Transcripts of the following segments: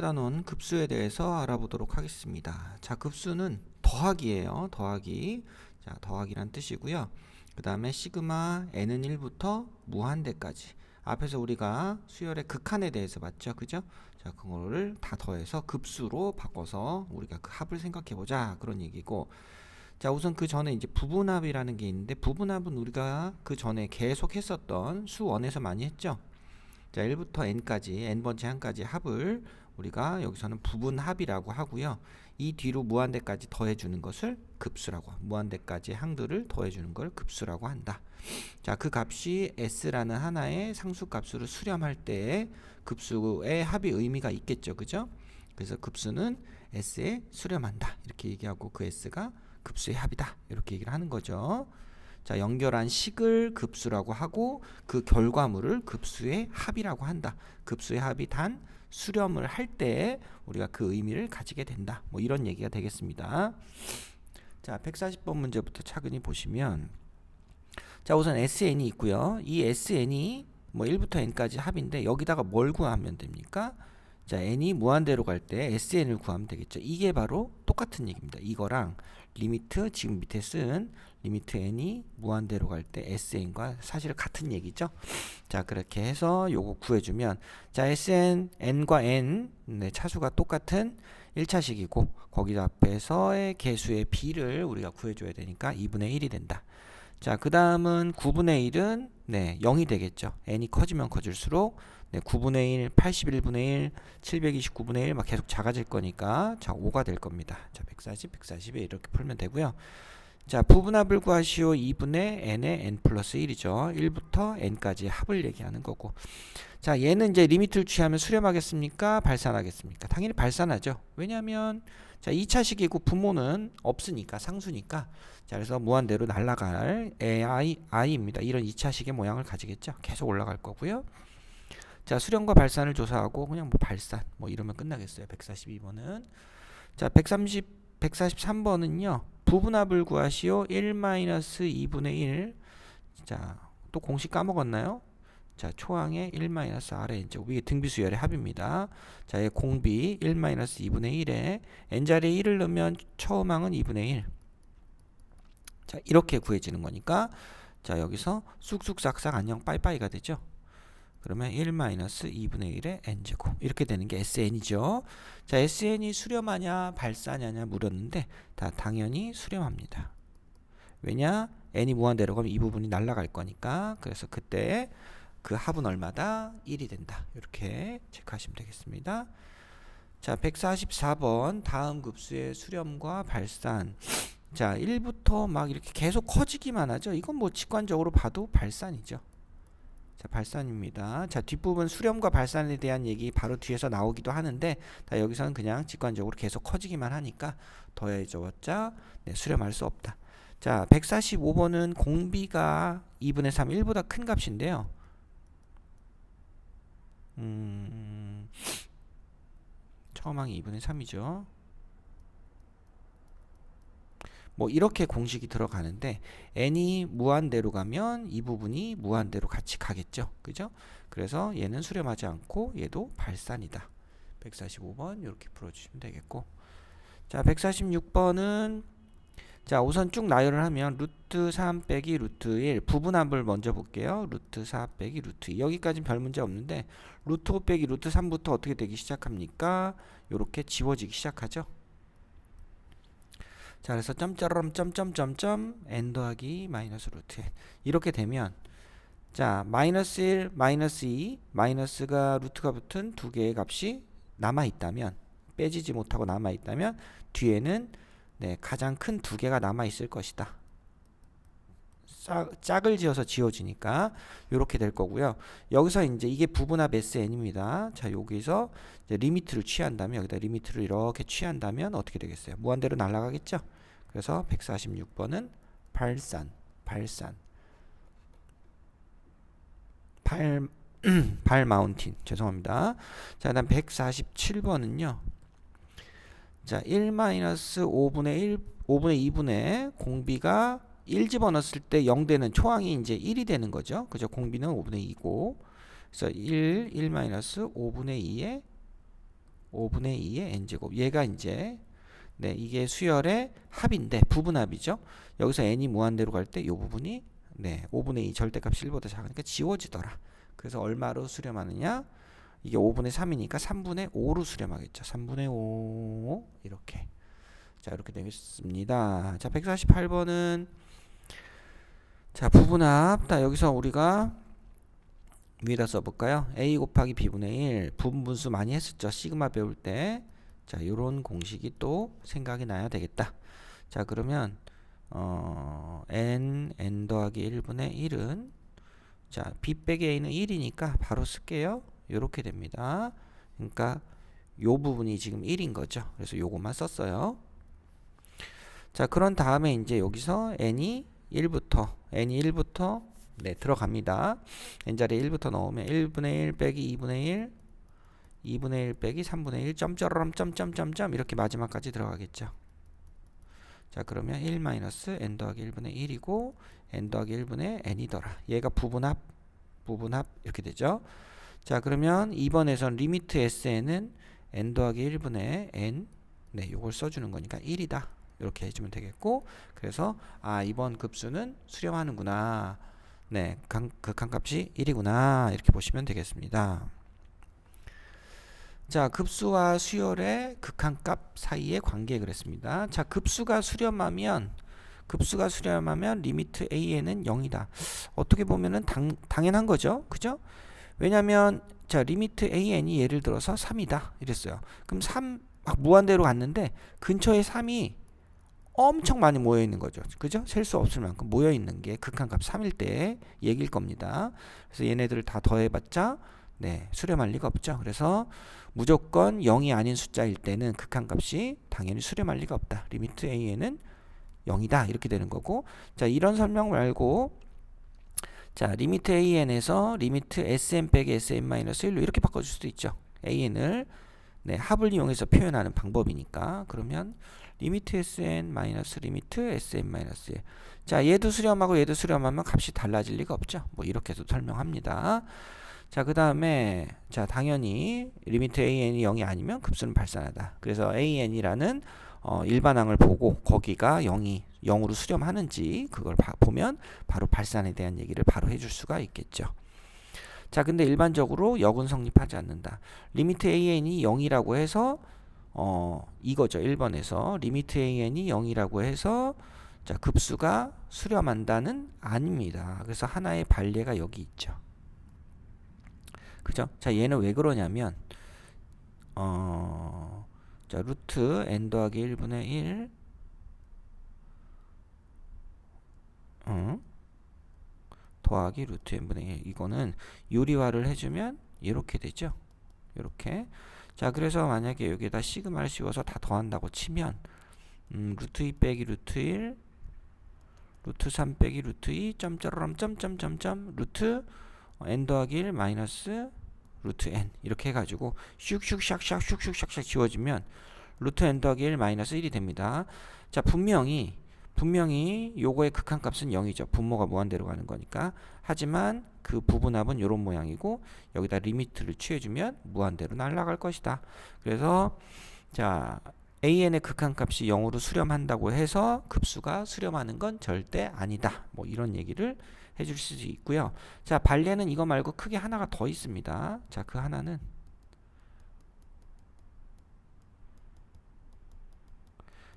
나눈 급수에 대해서 알아보도록 하겠습니다. 자, 급수는 더하기예요. 더하기. 자, 더하기란 뜻이고요. 그 다음에 시그마 n은 1부터 무한대까지. 앞에서 우리가 수열의 극한에 대해서 봤죠. 그죠? 자, 그거를 다 더해서 급수로 바꿔서 우리가 그 합을 생각해 보자. 그런 얘기고. 자, 우선 그 전에 이제 부분합이라는 게 있는데, 부분합은 우리가 그 전에 계속 했었던 수원에서 많이 했죠. 자, 1부터 n까지, n번째 항까지 합을 우리가 여기서는 부분합이라고 하고요. 이 뒤로 무한대까지 더해주는 것을 급수라고, 무한대까지 항들을 더해주는 걸 급수라고 한다. 자, 그 값이 s라는 하나의 상수값으로 수렴할 때 급수의 합이 의미가 있겠죠. 그죠? 그래서 급수는 s에 수렴한다. 이렇게 얘기하고 그 s가 급수의 합이다. 이렇게 얘기를 하는 거죠. 자, 연결한 식을 급수라고 하고 그 결과물을 급수의 합이라고 한다. 급수의 합이 단 수렴을 할 때 우리가 그 의미를 가지게 된다. 뭐 이런 얘기가 되겠습니다. 자, 140번 문제부터 차근히 보시면, 자, 우선 SN이 있고요. 이 SN이 뭐 1부터 n까지 합인데 여기다가 뭘 구하면 됩니까? 자, n이 무한대로 갈 때 SN을 구하면 되겠죠. 이게 바로 똑같은 얘기입니다. 이거랑 리미트, 지금 밑에 쓴 리미트 n이 무한대로 갈 때 SN과 사실 같은 얘기죠. 자, 그렇게 해서 요거 구해주면, 자, SN, n과 n, 네, 차수가 똑같은 1차식이고 거기 앞에서의 개수의 b를 우리가 구해줘야 되니까 2분의 1이 된다. 자, 그 다음은 9분의 1은 네, 0이 되겠죠. n이 커지면 커질수록 네, 9분의 1, 81분의 1, 729분의 1 막 계속 작아질 거니까 자, 5가 될 겁니다. 자, 140, 140에 이렇게 풀면 되고요. 자, 부분합을 구하시오. 2분의 n의 n 플러스 1이죠. 1부터 n까지 합을 얘기하는 거고. 자, 얘는 이제 리미트를 취하면 수렴하겠습니까? 발산하겠습니까? 당연히 발산하죠. 왜냐하면 자, 2차식이고 부모는 없으니까, 상수니까. 자, 그래서 무한대로 날아갈 i입니다. 이런 2차식의 모양을 가지겠죠. 계속 올라갈 거고요. 자, 수렴과 발산을 조사하고 그냥 뭐 발산 뭐 이러면 끝나겠어요. 142번은. 자, 143번은요. 부분합을 구하시오. 1-2분의 1. 자, 또 공식 까먹었나요? 자, 초항의 1-r의 n제 위에 등비수열의 합입니다. 자, 얘 공비 1-2분의 1에 n자리에 1을 넣으면 처음항은 2분의 1. 자, 이렇게 구해지는 거니까 자, 여기서 쑥쑥 싹싹 안녕 빠이빠이가 되죠. 그러면 1-2분의 1의 n제곱 이렇게 되는 게 SN이죠. 자, SN이 수렴하냐 발산하냐 물었는데 다 당연히 수렴합니다. 왜냐? n이 무한대로 가면 이 부분이 날아갈 거니까. 그래서 그때 그 합은 얼마다? 1이 된다. 이렇게 체크하시면 되겠습니다. 자, 144번 다음 급수의 수렴과 발산. 자, 1부터 막 이렇게 계속 커지기만 하죠. 이건 뭐 직관적으로 봐도 발산이죠. 자, 발산입니다. 자, 뒷부분 수렴과 발산에 대한 얘기 바로 뒤에서 나오기도 하는데 다 여기서는 그냥 직관적으로 계속 커지기만 하니까 더해져봤자 네, 수렴할 수 없다. 자, 145번은 공비가 2분의 3, 1보다 큰 값인데요. 처음항이 2분의 3이죠. 뭐 이렇게 공식이 들어가는데 n이 무한대로 가면 이 부분이 무한대로 같이 가겠죠. 그죠? 그래서 얘는 수렴하지 않고 얘도 발산이다. 145번 이렇게 풀어주시면 되겠고. 자, 146번은 자, 우선 쭉 나열을 하면 루트 3 빼기 루트 1 부분합을 먼저 볼게요. 루트 4 빼기 루트 2 여기까지는 별 문제 없는데 루트 5 빼기 루트 3부터 어떻게 되기 시작합니까? 요렇게 지워지기 시작하죠. 자, 그래서 점점 n 더하기 마이너스 루트 n 이렇게 되면 자, 마이너스 1, 마이너스 2 마이너스가 루트가 붙은 두 개의 값이 남아있다면 빼지지 못하고 남아있다면 뒤에는 네, 가장 큰 두 개가 남아있을 것이다. 짝을 지어서 지워지니까 이렇게 될 거고요. 여기서 이제 이게 부분합 SN입니다. 자, 여기서 이제 리미트를 취한다면 여기다 리미트를 이렇게 취한다면 어떻게 되겠어요? 무한대로 날아가겠죠? 그래서 146번은 발산 발 마운틴 죄송합니다. 자, 그다음 147번은요. 자, 1-5분의 2분의 공비가 1 집어넣었을 때 0 되는 초항이 이제 1이 되는 거죠. 그죠? 공비는 5분의 2고. 그래서 1-5분의 2에 5분의 2의 n제곱. 얘가 이제 네, 이게 수열의 합인데 부분합이죠. 여기서 n이 무한대로 갈 때 이 부분이 네, 5분의 2 절대값이 1보다 작으니까 지워지더라. 그래서 얼마로 수렴하느냐? 이게 5분의 3이니까 3분의 5로 수렴하겠죠. 3분의 5 이렇게. 자, 이렇게 되겠습니다. 자, 148번은 자, 부분합. 자, 여기서 우리가 위에다 써볼까요? a 곱하기 b분의 1 부분분수 많이 했었죠. 시그마 배울 때. 자, 요런 공식이 또 생각이 나야 되겠다. 자, 그러면 n 더하기 1분의 1은 자, b 빼기 a는 1이니까 바로 쓸게요. 요렇게 됩니다. 그러니까 요 부분이 지금 1인 거죠. 그래서 요것만 썼어요. 자, 그런 다음에 이제 여기서 n이 1부터 네, 들어갑니다. n자리에 1부터 넣으면 1분의 1 빼기 2분의 1 2분의 1 빼기 3분의 1 점쩌럼 점점점점 이렇게 마지막까지 들어가겠죠. 자, 그러면 1 마이너스 n 더하기 1분의 1이고 n 더하기 1분의 n이더라. 얘가 부분합 이렇게 되죠. 자, 그러면 2번에선 리미트 SN은 n 더하기 1분의 n 네, 요걸 써주는 거니까 1이다. 이렇게 해주면 되겠고, 그래서 이번 급수는 수렴하는구나. 네, 극한값이 1이구나. 이렇게 보시면 되겠습니다. 자, 급수와 수열의 극한값 사이의 관계 그랬습니다. 자, 급수가 수렴하면 리미트 AN은 0이다. 어떻게 보면은 당연한 거죠. 그죠? 왜냐면 자, 리미트 AN이 예를 들어서 3이다. 이랬어요. 그럼 3 막 무한대로 갔는데 근처에 3이 엄청 많이 모여 있는 거죠. 그죠? 셀 수 없을 만큼 모여 있는 게 극한값 3일 때 얘기일 겁니다. 그래서 얘네들을 다 더해봤자 네, 수렴할 리가 없죠. 그래서 무조건 0이 아닌 숫자일 때는 극한값이 당연히 수렴할 리가 없다. 리미트 AN은 0이다. 이렇게 되는 거고, 자, 이런 설명 말고 자, 리미트 AN에서 리미트 SN 빼기 SN-1로 이렇게 바꿔줄 수도 있죠. AN을 네, 합을 이용해서 표현하는 방법이니까. 그러면 리미트 SN 마이너스 리미트 SN 마이너스 1. 자, 얘도 수렴하고 얘도 수렴하면 값이 달라질 리가 없죠. 뭐 이렇게 해서 설명합니다. 자, 그 다음에 자, 당연히 리미트 AN이 0이 아니면 급수는 발산하다. 그래서 AN이라는 일반항을 보고 거기가 0으로 수렴하는지 그걸 보면 바로 발산에 대한 얘기를 바로 해줄 수가 있겠죠. 자, 근데 일반적으로 역은 성립하지 않는다. 리미트 AN이 0이라고 해서 이거죠. 1번에서 리미트 AN이 0이라고 해서 자, 급수가 수렴한다는 아닙니다. 그래서 하나의 반례가 여기 있죠. 그죠? 자, 얘는 왜 그러냐면 자, 루트 n 더하기 1분의 1 더하기 루트 n분의 1 이거는 유리화를 해주면 이렇게 되죠. 이렇게. 자, 그래서 만약에 여기에다 시그마를 씌워서 다 더한다고 치면 루트 2 빼기 루트 1 루트 3 빼기 루트 2 점쩌럼 점점점점 루트 n 더하기 1 마이너스 루트 n 이렇게 해가지고 슉슉샥샥 지워지면 루트 n 더하기 1 마이너스 1이 됩니다. 자, 분명히 요거의 극한값은 0이죠. 분모가 무한대로 가는 거니까. 하지만 그 부분합은 이런 모양이고 여기다 리미트를 취해주면 무한대로 날아갈 것이다. 그래서 자, AN의 극한값이 0으로 수렴한다고 해서 급수가 수렴하는 건 절대 아니다. 뭐 이런 얘기를 해줄 수 있고요. 자, 반례는 이거 말고 크게 하나가 더 있습니다. 자, 그 하나는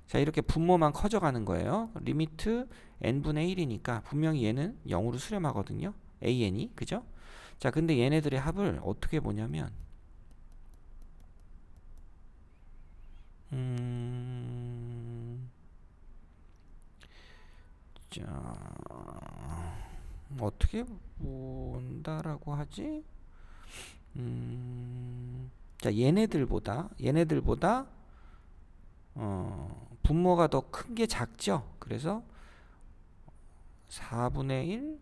자, 이렇게 분모만 커져가는 거예요. 리미트 n분의 1이니까 분명히 얘는 0으로 수렴하거든요. AN이. 그죠? 자, 근데 얘네들의 합을 어떻게 보냐면 자, 어떻게 본다라고 하지? 자, 얘네들보다 분모가 더 큰 게 작죠. 그래서 4분의 1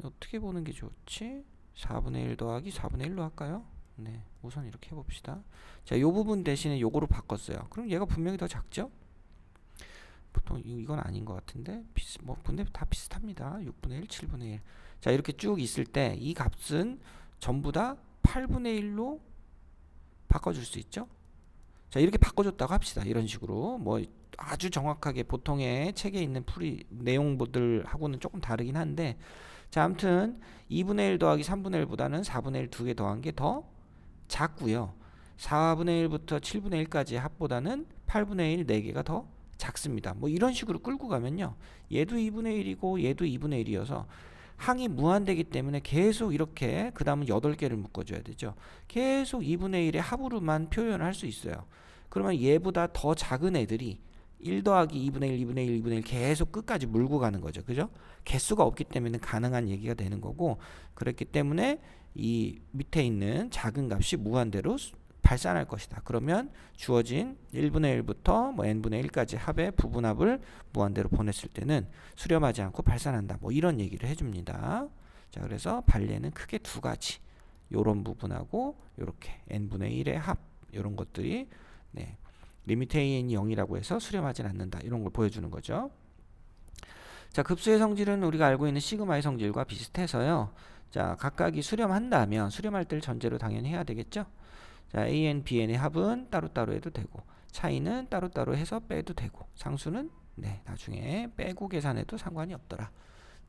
어떻게 보는 게 좋지? 4분의 1 더하기 4분의 1로 할까요? 네, 우선 이렇게 해봅시다. 자, 요 부분 대신에 요거로 바꿨어요. 그럼 얘가 분명히 더 작죠? 보통 이건 아닌 것 같은데 뭐 근데 다 비슷합니다. 6분의 1, 7분의 1. 자, 이렇게 쭉 있을 때 이 값은 전부 다 8분의 1로 바꿔줄 수 있죠. 자, 이렇게 바꿔줬다고 합시다. 이런 식으로 뭐 아주 정확하게 보통의 책에 있는 풀이 내용들하고는 조금 다르긴 한데, 자, 아무튼 2분의 1 더하기 3분의 1보다는 4분의 1 두 개 더한 게 더 작고요. 4분의 1부터 7분의 1까지의 합보다는 8분의 1 4개가 더 작습니다. 뭐 이런 식으로 끌고 가면요, 얘도 2분의 1이고 얘도 2분의 1이어서 항이 무한대기 때문에 계속 이렇게, 그 다음은 8개를 묶어줘야 되죠. 계속 2분의 1의 합으로만 표현을 할 수 있어요. 그러면 얘보다 더 작은 애들이 1 더하기 2분의 1, 2분의 1, 2분의 1 계속 끝까지 물고 가는 거죠. 그죠? 개수가 없기 때문에 가능한 얘기가 되는 거고, 그렇기 때문에 이 밑에 있는 작은 값이 무한대로 발산할 것이다. 그러면 주어진 1분의 1부터 뭐 n분의 1까지 합의 부분합을 무한대로 보냈을 때는 수렴하지 않고 발산한다. 뭐 이런 얘기를 해줍니다. 자, 그래서 반례는 크게 두 가지. 요런 부분하고 요렇게 n분의 1의 합, 요런 것들이 네, 리미트 an이 0이라고 해서 수렴하진 않는다. 이런 걸 보여주는 거죠. 자, 급수의 성질은 우리가 알고 있는 시그마의 성질과 비슷해서요. 자, 각각이 수렴한다면 수렴할 때를 전제로 당연히 해야 되겠죠. 자, an, bn의 합은 따로따로 해도 되고, 차이는 따로따로 해서 빼도 되고, 상수는 네, 나중에 빼고 계산해도 상관이 없더라.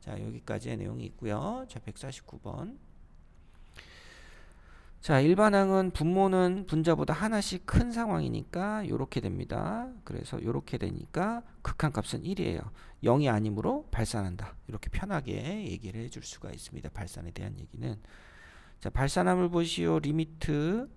자, 여기까지의 내용이 있고요. 자, 149번. 자, 일반항은 분모는 분자보다 하나씩 큰 상황이니까 요렇게 됩니다. 그래서 요렇게 되니까 극한값은 1이에요. 0이 아니므로 발산한다. 이렇게 편하게 얘기를 해줄 수가 있습니다. 발산에 대한 얘기는. 자, 발산함을 보시오. 리미트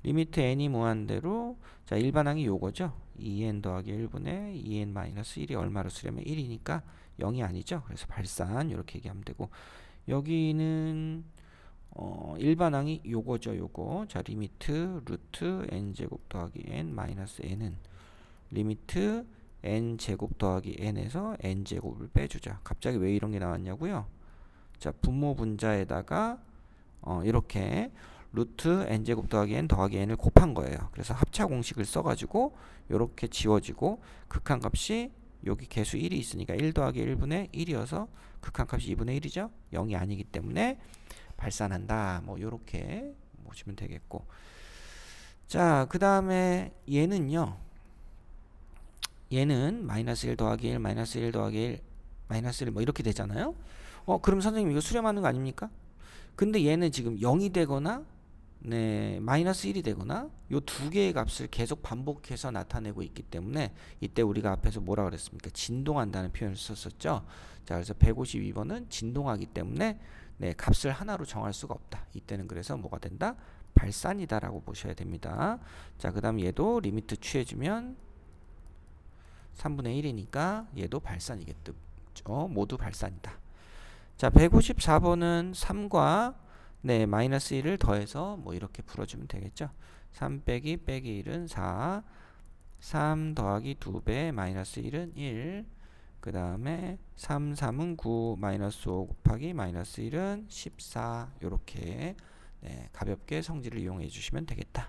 n이 무한대로, 자, 일반항이 요거죠. 2n 더하기 1분의 2n 마이너스 1이 얼마로 수렴해? 1이니까 0이 아니죠. 그래서 발산 이렇게 얘기하면 되고, 여기는 일반항이 요거죠. 요거. 자, 리미트 루트 n제곱 더하기 n 마이너스 n은 리미트 n제곱 더하기 n에서 n제곱을 빼주자. 갑자기 왜 이런 게 나왔냐고요? 자, 분모 분자에다가 이렇게 루트 n제곱 더하기 n 더하기 n을 곱한 거예요. 그래서 합차 공식을 써가지고 이렇게 지워지고, 극한값이 여기 개수 1이 있으니까 1 더하기 1분의 1이어서 극한값이 2분의 1이죠. 0이 아니기 때문에 발산한다. 뭐 이렇게 보시면 되겠고, 자, 그 다음에 얘는요, 얘는 마이너스 1 더하기 1 마이너스 1 더하기 1 마이너스 1 뭐 이렇게 되잖아요. 그럼 선생님 이거 수렴하는 거 아닙니까? 근데 얘는 지금 0이 되거나 네, 마이너스 1이 되거나 요 두 개의 값을 계속 반복해서 나타내고 있기 때문에 이때 우리가 앞에서 뭐라 그랬습니까? 진동한다는 표현을 썼었죠. 자, 그래서 152번은 진동하기 때문에 네, 값을 하나로 정할 수가 없다. 이때는 그래서 뭐가 된다? 발산이다 라고 보셔야 됩니다. 자, 그 다음 얘도 리미트 취해주면 3분의 1이니까 얘도 발산이겠죠. 모두 발산이다. 자, 154번은 3과 네, 마이너스 1을 더해서 뭐 이렇게 풀어주면 되겠죠. 3 빼기 1은 4, 3 더하기 2배 마이너스 1은 1, 그 다음에 3, 3은 9, 마이너스 5 곱하기 마이너스 1은 14. 요렇게 네, 가볍게 성질을 이용해 주시면 되겠다.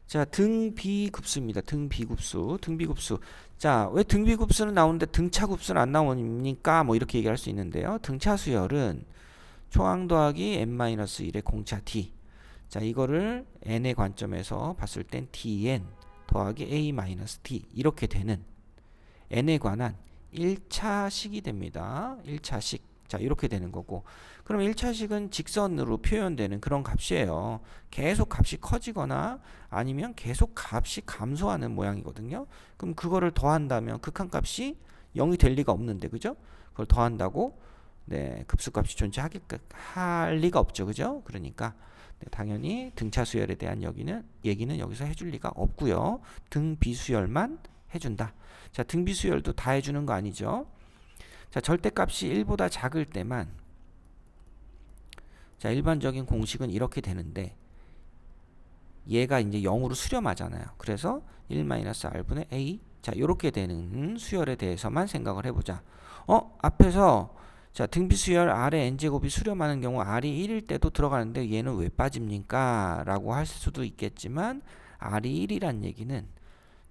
자, 등비급수입니다. 등비급수. 등비급수. 자, 왜 등비급수는 나오는데 등차급수는 안 나오니까 뭐 이렇게 얘기할 수 있는데요. 등차수열은 초항 더하기 n-1의 공차 d. 자, 이거를 n의 관점에서 봤을 땐 dn 더하기 a-d 이렇게 되는 n에 관한 1차식이 됩니다. 1차식. 자, 이렇게 되는 거고, 그럼 1차식은 직선으로 표현되는 그런 값이에요. 계속 값이 커지거나 아니면 계속 값이 감소하는 모양이거든요. 그럼 그거를 더한다면 극한값이 0이 될 리가 없는데, 그죠? 그걸 더한다고 네, 급수값이 존재할 리가 없죠. 그죠? 그러니까 네, 당연히 등차수열에 대한 얘기는 여기서 해줄 리가 없고요. 등비수열만 해준다. 자, 등비수열도 다 해주는 거 아니죠. 자, 절대값이 1보다 작을 때만, 자, 일반적인 공식은 이렇게 되는데 얘가 이제 0으로 수렴하잖아요. 그래서 1-r분의 a. 자, 이렇게 되는 수열에 대해서만 생각을 해보자. 앞에서 자, 등비수열 R의 n제곱이 수렴하는 경우 R이 1일 때도 들어가는데 얘는 왜 빠집니까? 라고 할 수도 있겠지만, R이 1이란 얘기는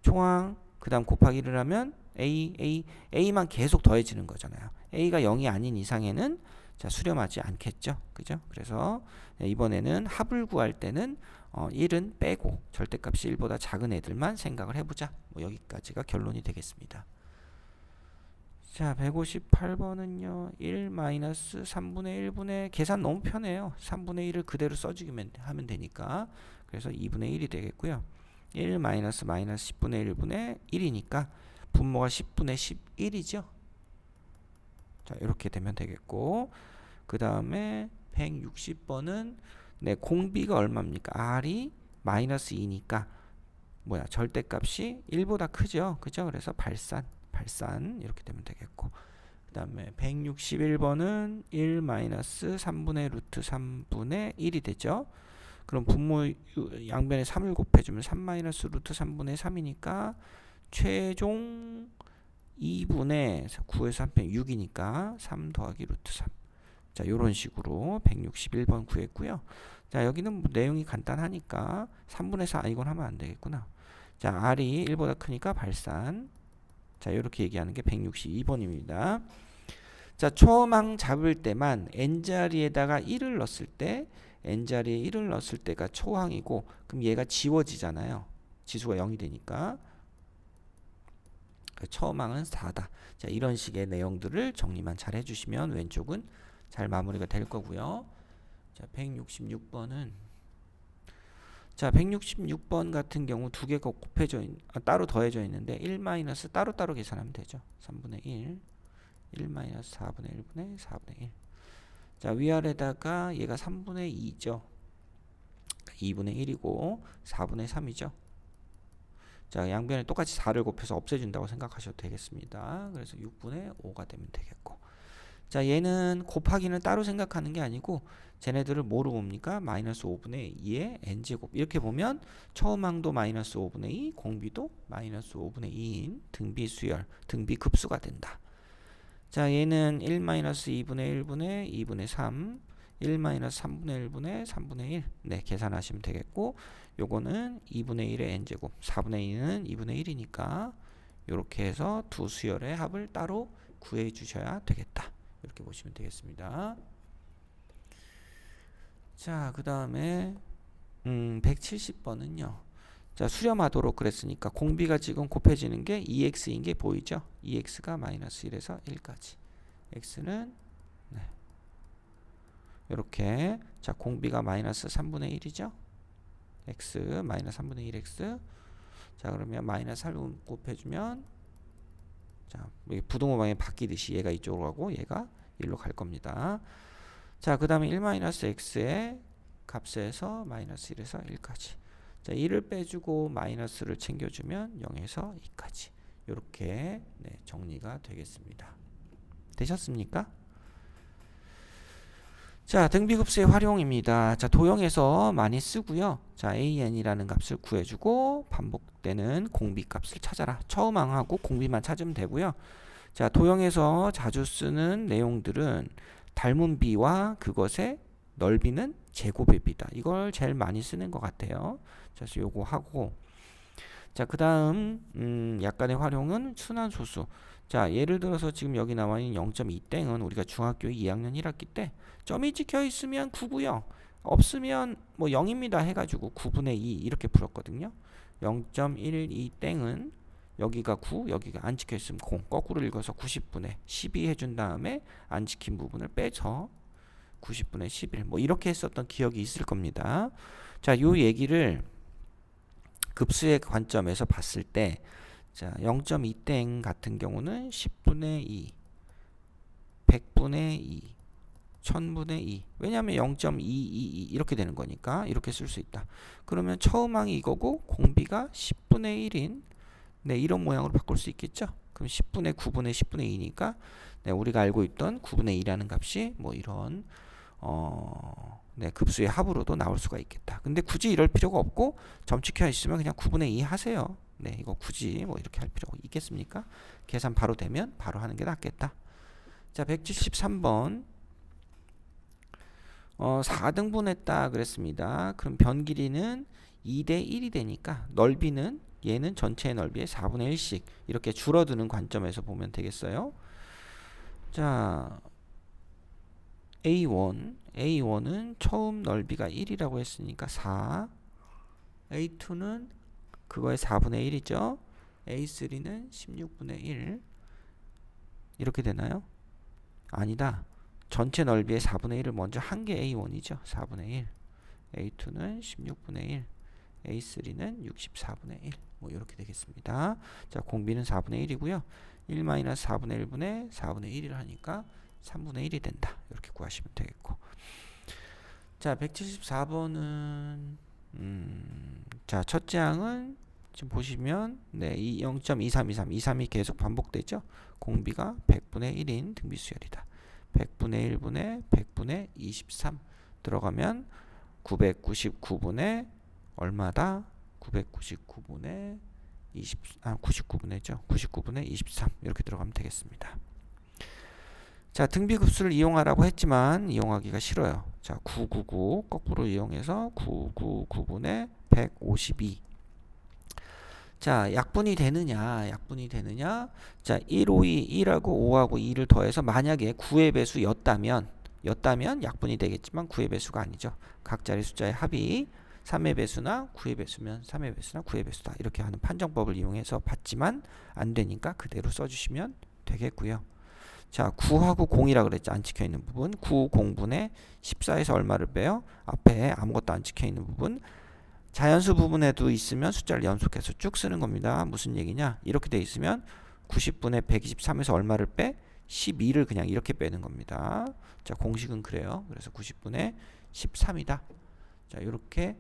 총항 그 다음 곱하기를 하면 A만 계속 더해지는 거잖아요. A가 0이 아닌 이상에는 자, 수렴하지 않겠죠. 그죠? 그래서 이번에는 합을 구할 때는 1은 빼고 절대값이 1보다 작은 애들만 생각을 해보자. 뭐 여기까지가 결론이 되겠습니다. 자, 158번은요. 1-3분의 1분의 계산 너무 편해요. 3분의 1을 그대로 써주기만 하면 되니까. 그래서 2분의 1이 되겠고요. 1-10분의 1분의 1이니까 분모가 10분의 11이죠. 자, 이렇게 되면 되겠고, 그 다음에 160번은 네, 공비가 얼마입니까? R이 마이너스 2니까 뭐야? 절대값이 1보다 크죠. 그죠? 그래서 발산 이렇게 되면 되겠고, 그 다음에 161번은 1-3분의 루트 3분의 1이 되죠. 그럼 분모 양변에 3을 곱해주면 3-루트 3분의 3이니까 최종 2분의 9에서 3 빼 6이니까 3 더하기 루트 3. 자, 요런 식으로 161번 구했고요. 자, 여기는 뭐 내용이 간단하니까 3분의 4 이건 하면 안 되겠구나. 자, R이 1보다 크니까 발산. 자, 이렇게 얘기하는 게 162번입니다. 자, 초음항 잡을 때만 n자리에다가 1을 넣었을 때, n자리에 1을 넣었을 때가 초항이고, 그럼 얘가 지워지잖아요. 지수가 0이 되니까. 초음항은 4다. 자, 이런 식의 내용들을 정리만 잘 해주시면 왼쪽은 잘 마무리가 될 거고요. 자, 166번은 자, 166번 같은 경우 두 개가 곱해져 따로 더해져 있는데 1 따로따로 계산하면 되죠. 3분의 1 4분의 1분의 4분의 1. 자, 위아래다가 얘가 3분의 2죠. 2분의 1이고 4분의 3이죠. 자, 양변에 똑같이 4를 곱해서 없애준다고 생각하셔도 되겠습니다. 그래서 6분의 5가 되면 되겠고. 자, 얘는 곱하기는 따로 생각하는 게 아니고 쟤네들을 뭐로 봅니까? 마이너스 5분의 2의 n제곱. 이렇게 보면 초음항도 마이너스 5분의 2, 공비도 마이너스 5분의 2인 등비수열, 등비급수가 된다. 자, 얘는 1-2분의 1분의 2분의 3, 1-3분의 1분의 3분의 1. 네, 계산하시면 되겠고, 요거는 2분의 1의 n제곱, 4분의 2는 2분의 1이니까 이렇게 해서 두 수열의 합을 따로 구해 주셔야 되겠다. 이렇게 보시면 되겠습니다. 자, 그 다음에 170번은요. 자, 수렴하도록 그랬으니까 공비가 지금 곱해지는 게 2x인 게 보이죠? 2x가 마이너스 1에서 1까지. x는 네. 이렇게 자, 공비가 마이너스 3분의 1이죠? x 마이너스 3분의 1x. 자, 그러면 마이너스 8 곱해주면 자, 부동호 방향이 바뀌듯이 얘가 이쪽으로 가고 얘가 일로 갈 겁니다. 자, 그 다음에 1-x의 값에서 마이너스 1에서 1까지. 자, 1을 빼주고 마이너스를 챙겨주면 0에서 2까지. 이렇게 네, 정리가 되겠습니다. 되셨습니까? 자, 등비급수의 활용입니다. 자, 도형에서 많이 쓰고요. 자, an이라는 값을 구해주고 반복되는 공비값을 찾아라. 처음항하고 공비만 찾으면 되고요. 자, 도형에서 자주 쓰는 내용들은 닮은 비와 그것의 넓이는 제곱의 비다. 이걸 제일 많이 쓰는 것 같아요. 그래서 요거 하고, 자, 그 다음 약간의 활용은 순환소수. 자, 예를 들어서 지금 여기 나와 있는 0.2땡은 우리가 중학교 2학년 1학기 때 점이 찍혀 있으면 9고요. 없으면 뭐 0입니다 해가지고 9분의 2 이렇게 풀었거든요. 0.12땡은 여기가 9, 여기가 안 찍혀 있으면 0. 거꾸로 읽어서 90분의 12 해준 다음에 안 찍힌 부분을 빼서 90분의 11. 뭐 이렇게 했었던 기억이 있을 겁니다. 자, 요 얘기를 급수의 관점에서 봤을 때 자, 0.2땡 같은 경우는 10분의 2, 100분의 2, 1000분의 2. 왜냐하면 0.222 이렇게 되는 거니까 이렇게 쓸 수 있다. 그러면 처음항이 이거고 공비가 10분의 1인 네, 이런 모양으로 바꿀 수 있겠죠. 그럼 10분의 9분의 10분의 2니까 네, 우리가 알고 있던 9분의 2라는 값이 뭐 이런 네, 급수의 합으로도 나올 수가 있겠다. 근데 굳이 이럴 필요가 없고 점 찍혀 있으면 그냥 9분의 2 하세요. 네, 이거 굳이 뭐 이렇게 할 필요가 있겠습니까? 계산 바로 되면 바로 하는 게 낫겠다. 자, 173번 4등분 했다 그랬습니다. 그럼 변 길이는 2대 1이 되니까 넓이는 얘는 전체의 넓이의 4분의 1씩 이렇게 줄어드는 관점에서 보면 되겠어요. 자, A1은 처음 넓이가 1이라고 했으니까 4. A2는 그거의 4분의 1이죠. A3는 16분의 1. 이렇게 되나요? 아니다. 전체 넓이의 4분의 1을 먼저 한 게 A1이죠. 4분의 1. A2는 16분의 1. A3는 64분의 1. 뭐 이렇게 되겠습니다. 자, 공비는 4분의 1이고요. 1-4분의 1분의 4분의 1이라 하니까 3분의 1이 된다. 이렇게 구하시면 되겠고. 자, 174번은 자, 첫째 항은 지금 보시면 네, 0.2323, 23이 계속 반복되죠. 공비가 100분의 1인 등비수열이다. 100분의 1분의 100분의 23 들어가면 999분의 얼마다? 999분의 99분의죠. 99분의 23 이렇게 들어가면 되겠습니다. 자, 등비급수를 이용하라고 했지만 이용하기가 싫어요. 자, 999 거꾸로 이용해서 999분의 152. 자, 약분이 되느냐? 자, 1, 5, 2, 1하고 5하고 2를 더해서 만약에 9의 배수였다면 약분이 되겠지만 9의 배수가 아니죠. 각 자리 숫자의 합이 3의 배수나 9의 배수면 3의 배수나 9의 배수다. 이렇게 하는 판정법을 이용해서 봤지만 안 되니까 그대로 써주시면 되겠고요. 자, 9하고 0이라 그랬죠. 안 찍혀 있는 부분. 9, 0분의 14에서 얼마를 빼요? 앞에 아무것도 안 찍혀 있는 부분. 자연수 부분에도 있으면 숫자를 연속해서 쭉 쓰는 겁니다. 무슨 얘기냐? 이렇게 돼 있으면 90분의 123에서 얼마를 빼? 12를 그냥 이렇게 빼는 겁니다. 자, 공식은 그래요. 그래서 90분의 13이다. 자, 이렇게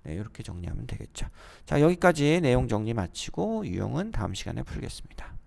이렇게 정리하면 되겠죠. 자, 여기까지 내용 정리 마치고 유형은 다음 시간에 풀겠습니다.